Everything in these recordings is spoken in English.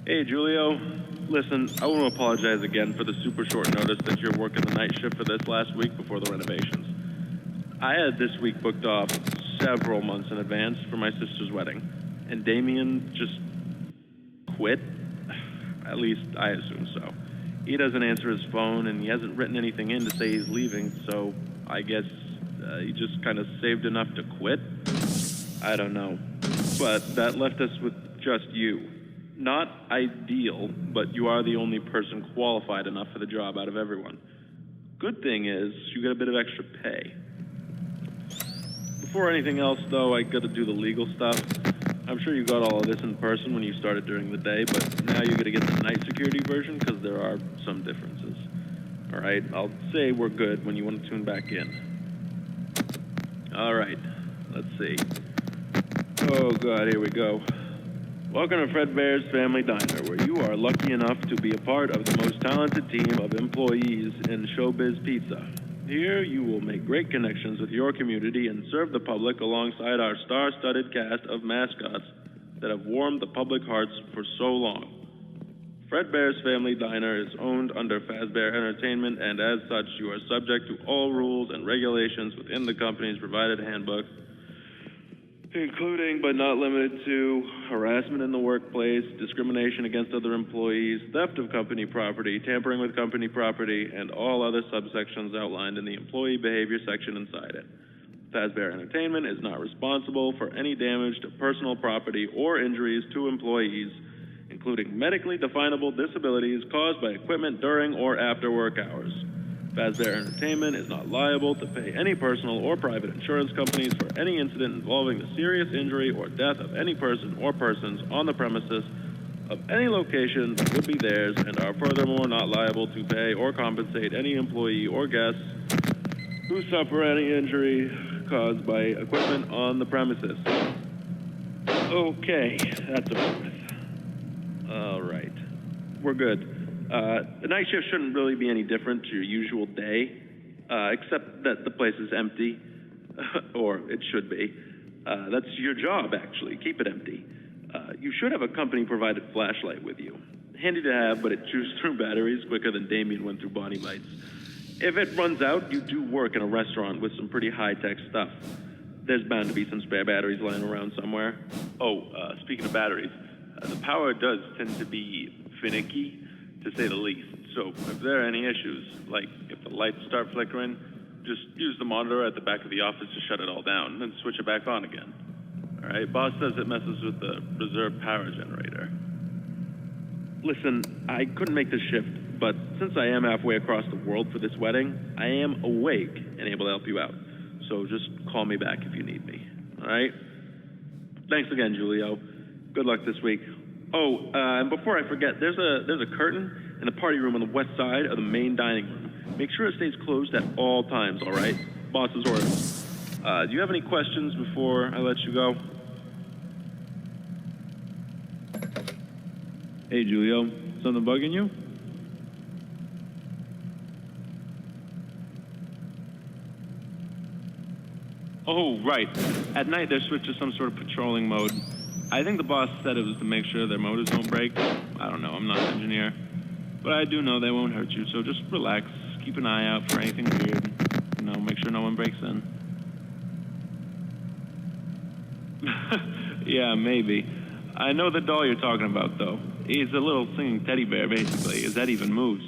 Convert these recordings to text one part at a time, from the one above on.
Hey, Julio. Listen, I want to apologize again for the super short notice that you're working the night shift for this last week before the renovations. I had this week booked off several months in advance for my sister's wedding, and Damien just quit. At least I assume so. He doesn't answer his phone, and he hasn't written anything in to say he's leaving, so I guess he just kind of saved enough to quit? I don't know. But that left us with just you. Not ideal, but you are the only person qualified enough for the job out of everyone. Good thing is, you get a bit of extra pay. Before anything else, though, I gotta do the legal stuff. I'm sure you got all of this in person when you started during the day, but now you're gonna get the night security version because there are some differences. Alright, I'll say we're good when you want to tune back in. Alright, let's see. Oh god, here we go. Welcome to Fredbear's Family Diner, where you are lucky enough to be a part of the most talented team of employees in showbiz pizza. Here, you will make great connections with your community and serve the public alongside our star-studded cast of mascots that have warmed the public hearts for so long. Fredbear's Family Diner is owned under Fazbear Entertainment, and as such, you are subject to all rules and regulations within the company's provided handbook, including but not limited to harassment in the workplace, discrimination against other employees, theft of company property, tampering with company property, and all other subsections outlined in the employee behavior section inside it. Fazbear Entertainment is not responsible for any damage to personal property or injuries to employees, including medically definable disabilities caused by equipment during or after work hours. Fazbear Entertainment is not liable to pay any personal or private insurance companies for any incident involving the serious injury or death of any person or persons on the premises of any location that would be theirs, and are furthermore not liable to pay or compensate any employee or guests who suffer any injury caused by equipment on the premises. Okay, that's over with. All right, we're good. The night shift shouldn't really be any different to your usual day, except that the place is empty, or it should be. That's your job, actually. Keep it empty. You should have a company-provided flashlight with you. Handy to have, but it chews through batteries quicker than Damien went through Bonnie Lights. If it runs out, you do work in a restaurant with some pretty high-tech stuff. There's bound to be some spare batteries lying around somewhere. Oh, speaking of batteries, the power does tend to be finicky, to say the least. So if there are any issues, like if the lights start flickering, just use the monitor at the back of the office to shut it all down, then switch it back on again. All right, boss says it messes with the reserve power generator. Listen, I couldn't make the shift, but since I am halfway across the world for this wedding, I am awake and able to help you out. So just call me back if you need me. All right? Thanks again, Julio. Good luck this week. Oh, and before I forget, there's a curtain in the party room on the west side of the main dining room. Make sure it stays closed at all times, all right? Boss's orders. Do you have any questions before I let you go? Hey, Julio. Something bugging you? Oh, right. At night, they're switched to some sort of patrolling mode. I think the boss said it was to make sure their motors don't break. I don't know, I'm not an engineer. But I do know they won't hurt you, so just relax. Keep an eye out for anything weird. You know, make sure no one breaks in. Yeah, maybe. I know the doll you're talking about, though. He's a little singing teddy bear, basically. His head even moves.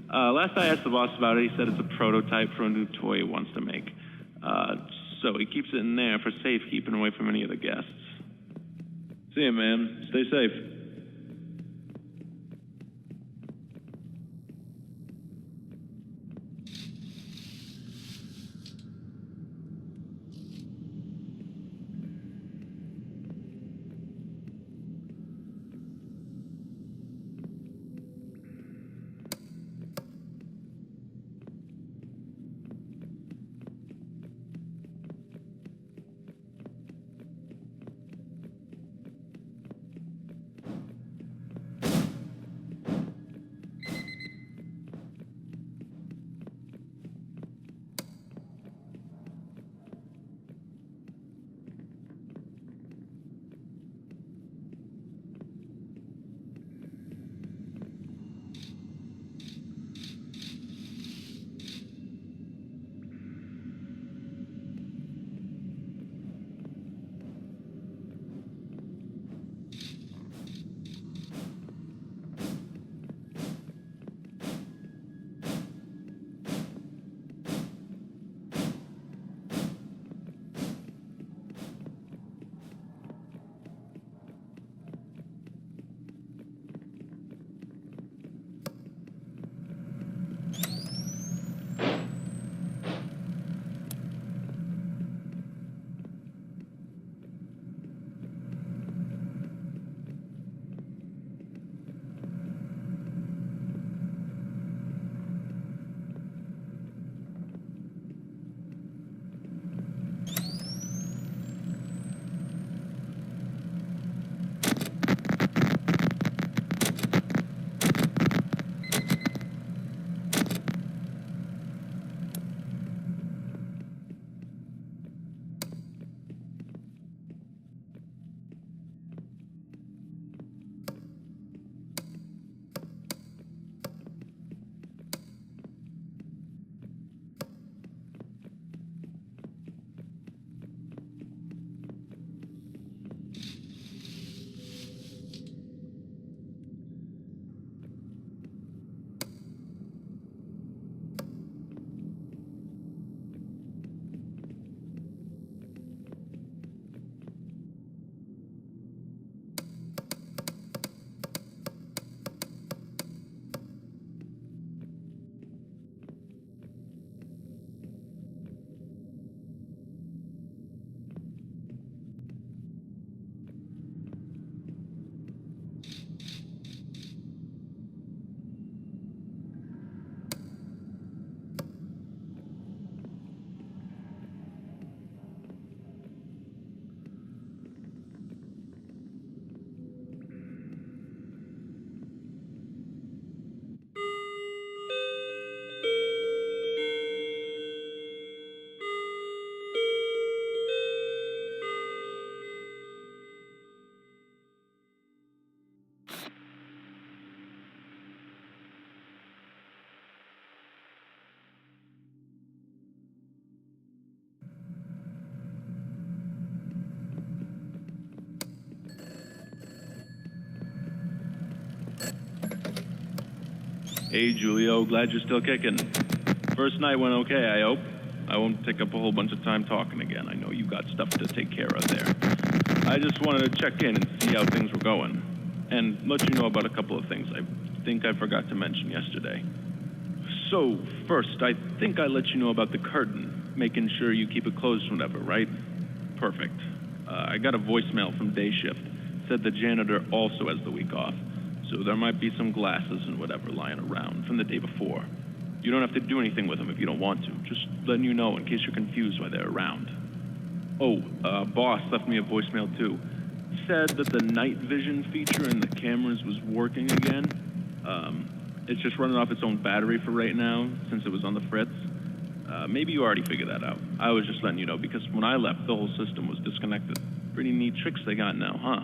Last I asked the boss about it, he said it's a prototype for a new toy he wants to make. So he keeps it in there for safekeeping away from any of the guests. See you, man. Stay safe. Hey, Julio, glad you're still kicking. First night went okay, I hope. I won't take up a whole bunch of time talking again. I know you got stuff to take care of there. I just wanted to check in and see how things were going. And let you know about a couple of things I think I forgot to mention yesterday. So, first, I think I let you know about the curtain, making sure you keep it closed whenever, right? Perfect. I got a voicemail from day shift. Said the janitor also has the week off, so there might be some glasses and whatever lying around from the day before. You don't have to do anything with them if you don't want to. Just letting you know in case you're confused why they're around. Oh, boss left me a voicemail too. Said that the night vision feature in the cameras was working again. It's just running off its own battery for right now, since it was on the fritz. Maybe you already figured that out. I was just letting you know, because when I left, the whole system was disconnected. Pretty neat tricks they got now, huh?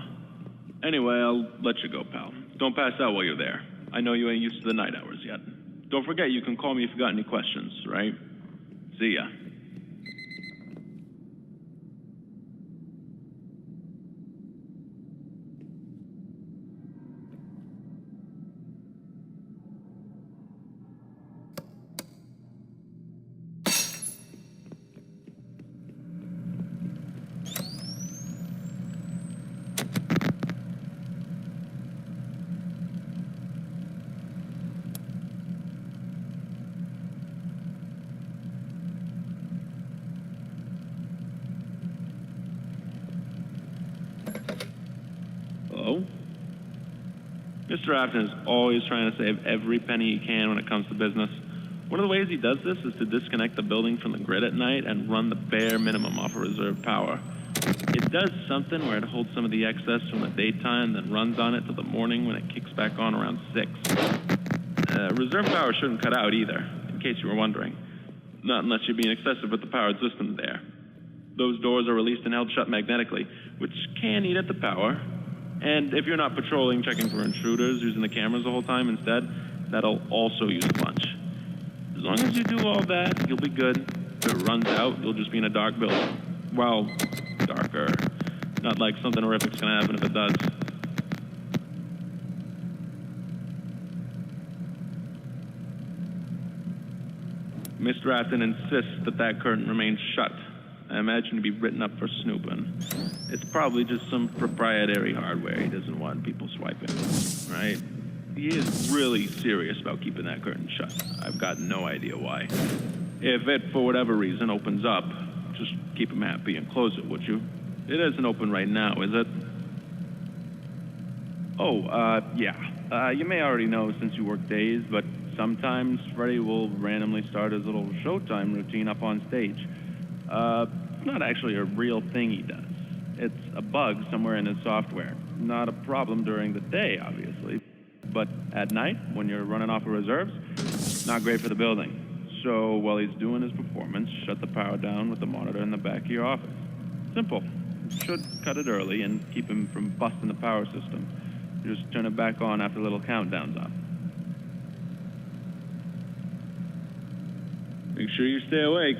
Anyway, I'll let you go, pal. Don't pass out while you're there. I know you ain't used to the night hours yet. Don't forget you can call me if you got any questions, right? See ya. Hello? Mr. Afton is always trying to save every penny he can when it comes to business. One of the ways he does this is to disconnect the building from the grid at night and run the bare minimum off of reserve power. It does something where it holds some of the excess from the daytime, then runs on it till the morning when it kicks back on around 6. Reserve power shouldn't cut out either, in case you were wondering. Not unless you're being excessive with the powered system there. Those doors are released and held shut magnetically, which can eat at the power. And if you're not patrolling, checking for intruders, using the cameras the whole time instead, that'll also use a bunch. As long as you do all that, you'll be good. If it runs out, you'll just be in a dark building. Well, darker. Not like something horrific's gonna happen if it does. Mr. Afton insists that that curtain remains shut. I imagine to be written up for snooping. It's probably just some proprietary hardware he doesn't want people swiping, right? He is really serious about keeping that curtain shut. I've got no idea why. If it, for whatever reason, opens up, just keep him happy and close it, would you? It isn't open right now, is it? Oh, yeah. You may already know since you work days, but sometimes Freddy will randomly start his little showtime routine up on stage. It's not actually a real thing he does. It's a bug somewhere in his software. Not a problem during the day, obviously. But at night, when you're running off of reserves, not great for the building. So while he's doing his performance, shut the power down with the monitor in the back of your office. Simple. Should cut it early and keep him from busting the power system. Just turn it back on after the little countdown's up. Make sure you stay awake.